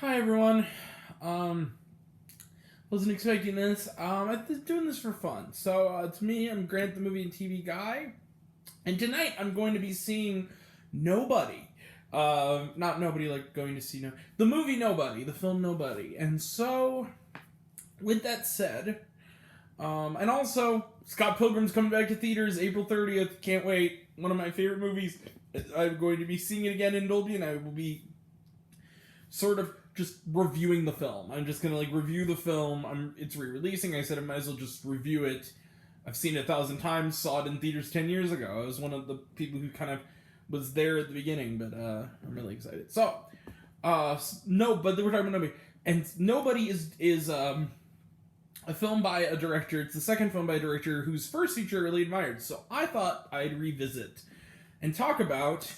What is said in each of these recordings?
Hi everyone. Um, wasn't expecting this. I'm just doing this for fun. So it's me. I'm Grant, the movie and TV guy, and tonight I'm going to be seeing Nobody. Not Nobody like going to see the movie Nobody, the film Nobody. And so, with that said, and also Scott Pilgrim's coming back to theaters April 30th. Can't wait. One of my favorite movies. I'm going to be seeing it again in Dolby, and I will be sort of just reviewing the film. I'm just gonna review the film. It's re-releasing. I said I might as well just review it. I've seen it 1,000 times. Saw it in theaters 10 years ago. I was one of the people who kind of was there at the beginning, but I'm really excited. So, no, but we're talking about Nobody, and Nobody is a film by a director. It's the second film by a director whose first feature I really admired. So I thought I'd revisit and talk about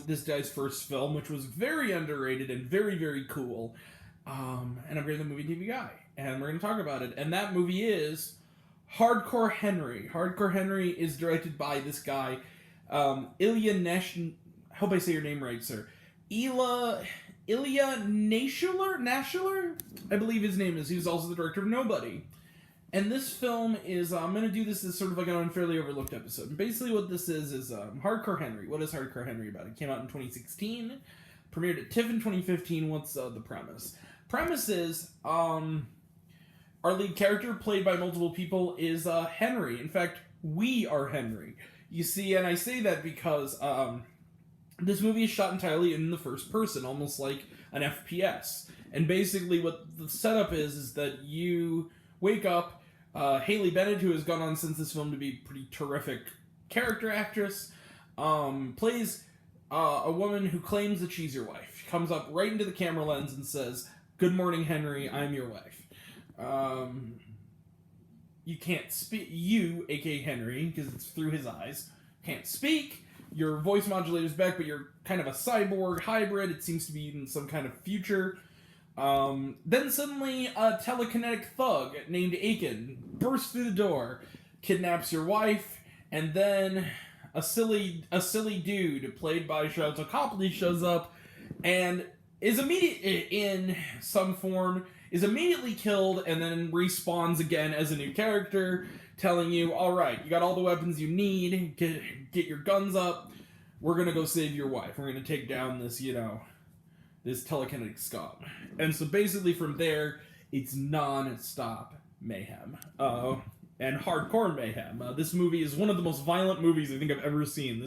this guy's first film, which was very underrated and very, very cool. And I'm the movie TV guy, and we're going to talk about it. And that movie is Hardcore Henry. Hardcore Henry is directed by this guy, Ilya Nash. I hope I say your name right, sir. Ilya Nashuler, I believe his name is. He was also the director of Nobody. And this film is, I'm going to do this as sort of like an unfairly overlooked episode. And basically what this is Hardcore Henry. What is Hardcore Henry about? It came out in 2016, premiered at TIFF in 2015. What's the premise? Premise is, our lead character, played by multiple people, is Henry. In fact, we are Henry. You see, and I say that because this movie is shot entirely in the first person, almost like an FPS. And basically what the setup is that you wake up. Haley Bennett, who has gone on since this film to be a pretty terrific character actress, plays a woman who claims that she's your wife. She comes up right into the camera lens and says, "Good morning, Henry, I'm your wife." You can't speak, you, aka Henry, because it's through his eyes, can't speak. Your voice modulator's back, but you're kind of a cyborg hybrid. It seems to be in some kind of future. Then suddenly a telekinetic thug named Aiken bursts through the door, kidnaps your wife, and then a silly dude played by Sharlto Copley shows up and is in some form, is immediately killed, and then respawns again as a new character, telling you, alright, you got all the weapons you need, get your guns up, we're gonna go save your wife, we're gonna take down this, this telekinetic scum. And so basically from there, it's non-stop mayhem. And hardcore mayhem. This movie is one of the most violent movies I think I've ever seen.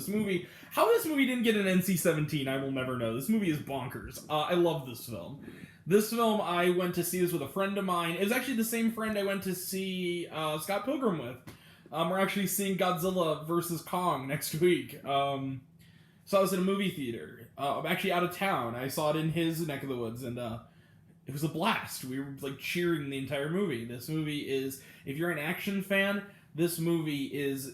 How this movie didn't get an NC-17, I will never know. This movie is bonkers. I love this film. This film, I went to see this with a friend of mine. It was actually the same friend I went to see Scott Pilgrim with. We're actually seeing Godzilla vs. Kong next week. So I was in a movie theater. I'm actually out of town. I saw it in his neck of the woods, and it was a blast. We were cheering the entire movie. This movie is, if you're an action fan, this movie is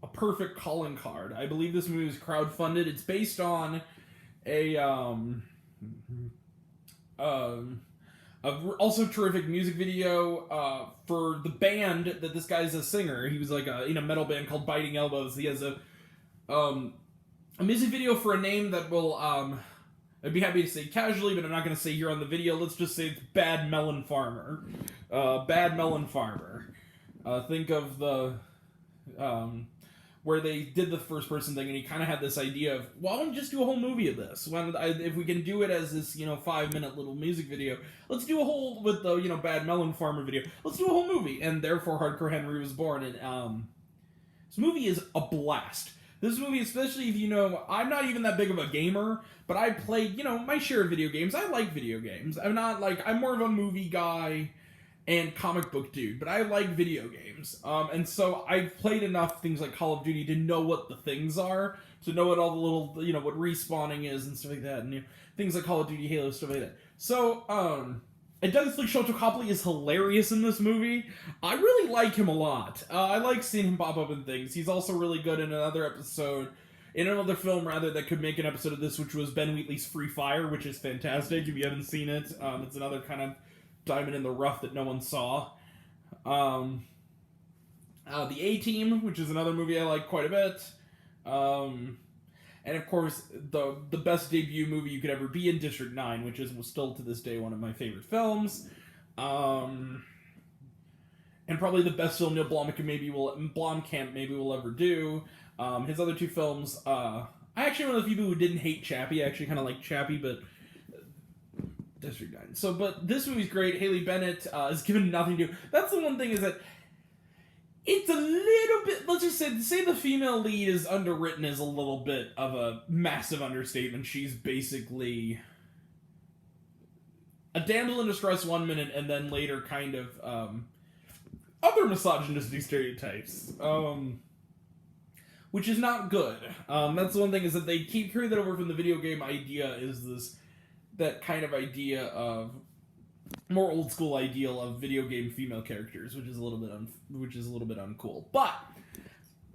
a perfect calling card. I believe this movie was crowdfunded. It's based on a also terrific music video for the band that this guy's a singer. He was in a metal band called Biting Elbows. He has a music video for a name that will, I'd be happy to say casually, but I'm not going to say here on the video. Let's just say it's Bad Melon Farmer. Bad Melon Farmer. Think of the, where they did the first person thing, and he kind of had this idea of, why don't we just do a whole movie of this? If we can do it as this, 5-minute little music video, let's do a whole, with the, Bad Melon Farmer video, let's do a whole movie. And therefore Hardcore Henry was born, and, this movie is a blast. This movie, especially if I'm not even that big of a gamer, but I played, my share of video games. I like video games. I'm more of a movie guy and comic book dude, but I like video games. And so I've played enough things like Call of Duty to know what the things are, to know what all the little, what respawning is and stuff like that, and things like Call of Duty, Halo, stuff like that. So, and Douglas Sharlto Copley is hilarious in this movie. I really like him a lot. I like seeing him pop up in things. He's also really good in another film that could make an episode of this, which was Ben Wheatley's Free Fire, which is fantastic. If you haven't seen it, it's another kind of diamond in the rough that no one saw. The A-Team, which is another movie I like quite a bit. And of course, the best debut movie you could ever be in, District 9, which is still to this day one of my favorite films. And probably the best film Neil Blomkamp maybe will ever do. His other two films, I actually one of the people who didn't hate Chappie. I actually kind of like Chappie, but District 9. So, but this movie's great. Haley Bennett is given nothing to. That's the one thing is that it's a little bit. Let's just say the female lead is underwritten is a little bit of a massive understatement. She's basically a damsel in distress 1 minute, and then later kind of other misogynistic stereotypes. Which is not good. That's the one thing is that they keep carrying that over from the video game idea is that kind of idea of more old school ideal of video game female characters, which is a little bit uncool. But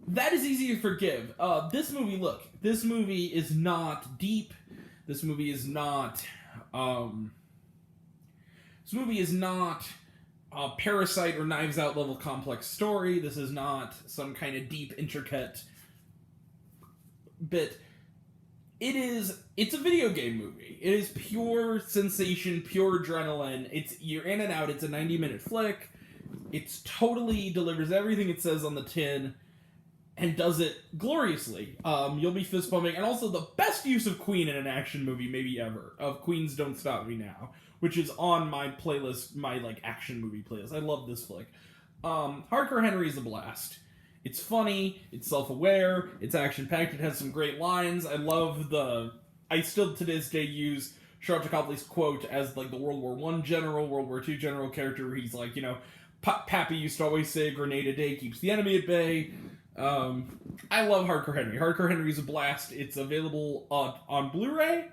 that is easy to forgive. This movie is not deep. This movie is not a Parasite or Knives Out level complex story. This is not some kind of deep, intricate bit. It's a video game movie. It is pure sensation, pure adrenaline. You're in and out. It's a 90-minute flick. It's totally delivers everything it says on the tin and does it gloriously. You'll be fist bumping, and also the best use of Queen in an action movie maybe ever, of Queen's Don't Stop Me Now, which is on my playlist, my action movie playlist. I love this flick. Hardcore Henry is a blast. It's funny, it's self-aware, it's action-packed, it has some great lines. I still to this day use Sharlto Copley's quote as the World War I general, World War II general character where he's like, Pappy used to always say a grenade a day keeps the enemy at bay. I love Hardcore Henry. Hardcore Henry's a blast. It's available on Blu-ray.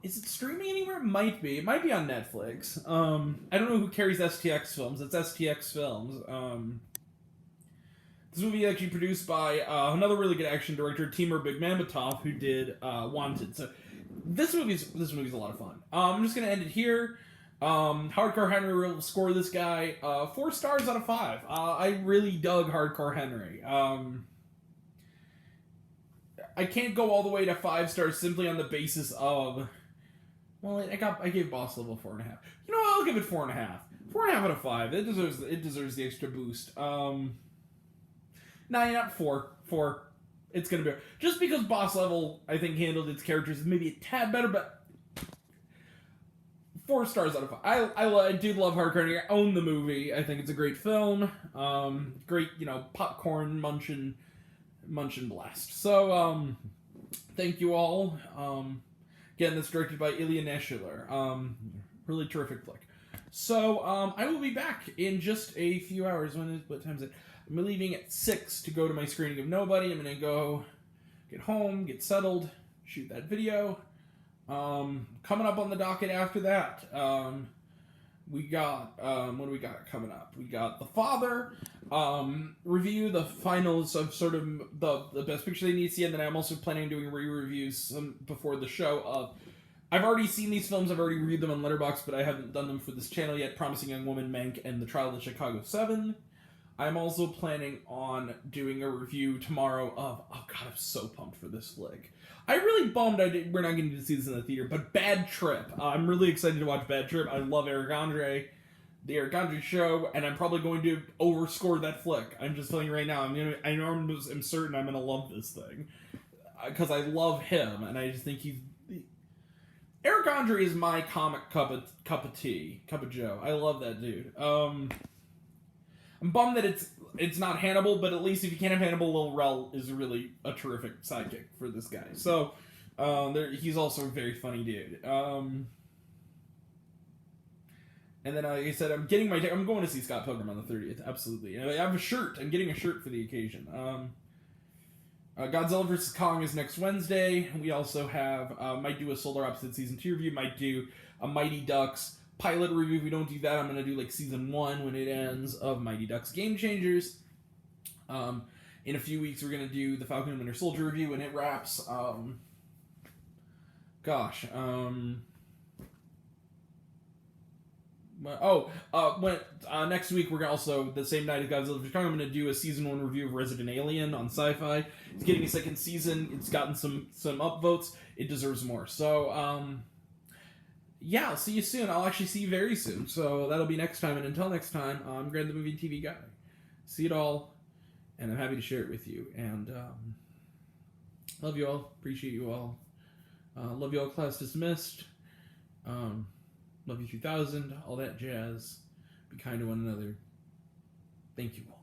Is it streaming anywhere? It might be. It might be on Netflix. I don't know who carries STX Films. It's STX Films. This movie is actually produced by another really good action director, Timur Bekmambetov, who did Wanted. So this movie's a lot of fun. I'm just gonna end it here. Hardcore Henry will score this guy 4 stars out of 5. I really dug Hardcore Henry. I can't go all the way to 5 stars simply on the basis of, I gave Boss Level 4.5. You know what? I'll give it 4.5. 4.5 out of 5. It deserves the extra boost. Not 4. 4. It's gonna be just because Boss Level I think handled its characters maybe a tad better, but 4 stars out of 5. I do love Hardcore Henry. I own the movie. I think it's a great film. Great, popcorn munchin blast. So, thank you all. Again, that's directed by Ilya Neschler. Really terrific flick. So, I will be back in just a few hours. What time is it? I'm leaving at 6 to go to my screening of Nobody. I'm going to go get home, get settled, shoot that video. Coming up on the docket after that, we got, what do we got coming up? We got The Father, review the finals of sort of the best picture they need to see, and then I'm also planning on doing re-reviews before the show of, I've already seen these films, I've already reviewed them on Letterboxd, but I haven't done them for this channel yet, Promising Young Woman, Mank, and The Trial of the Chicago 7. I'm also planning on doing a review tomorrow of, oh god, I'm so pumped for this flick. I'm really bummed we're not getting to see this in the theater, but Bad Trip. I'm really excited to watch Bad Trip. I love Eric Andre, the Eric Andre show, and I'm probably going to overscore that flick. I'm just telling you right now, I'm certain I'm gonna love this thing. Because I love him, and I just think Eric Andre is my comic cup of tea, cup of joe. I love that dude. I'm bummed that it's not Hannibal, but at least if you can't have Hannibal, Lil Rel is really a terrific sidekick for this guy. So, he's also a very funny dude. And then, like I said, I'm going to see Scott Pilgrim on the 30th, absolutely. And I have a shirt. I'm getting a shirt for the occasion. Godzilla vs. Kong is next Wednesday. We also have, might do a Solar Opposite Season 2 review, might do a Mighty Ducks pilot review. If we don't do that, I'm going to do Season 1 when it ends of Mighty Ducks Game Changers. In a few weeks, we're going to do the Falcon and Winter Soldier review when it wraps. Next week we're gonna also, the same night as Godzilla vs. Kong, I'm going to do a season 1 review of Resident Alien on Sci-Fi. It's getting a second season. It's gotten some upvotes. It deserves more. So yeah, I'll see you soon. I'll actually see you very soon. So that'll be next time. And until next time, I'm Grant the Movie and TV Guy. See it all, and I'm happy to share it with you. And love you all. Appreciate you all. Love you all. Class dismissed. Love you 3000. All that jazz. Be kind to one another. Thank you all.